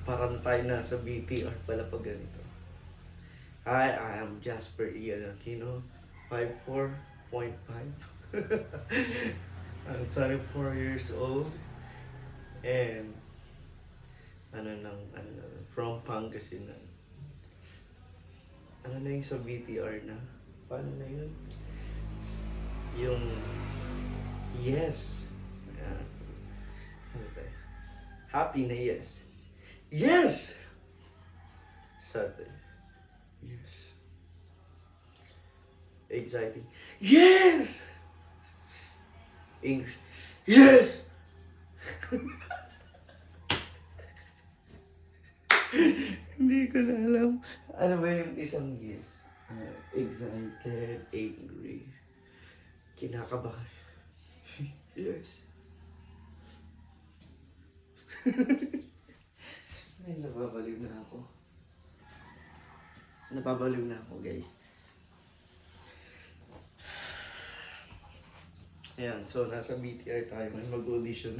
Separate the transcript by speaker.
Speaker 1: Parang tayo na sa BTR pala pag ganito. Hi, I am Jasper Ian Aquino, 54.5. I'm 24 years old and from Pangasinan. Ano na yung sa BTR na? Paano na yun? Yung yes. Ayan. Ano tayo? Happy na yes. Yes! Sad. Yes. Exciting. Yes! English. Yes! Hindi ko na alam. Ano ba yung isang yes? Excited, angry, kinakabahan. Yes. Ay, napabaliw na ako. Napabaliw na ako, guys. Ayan, so nasa BTR tayo. Mag-audition.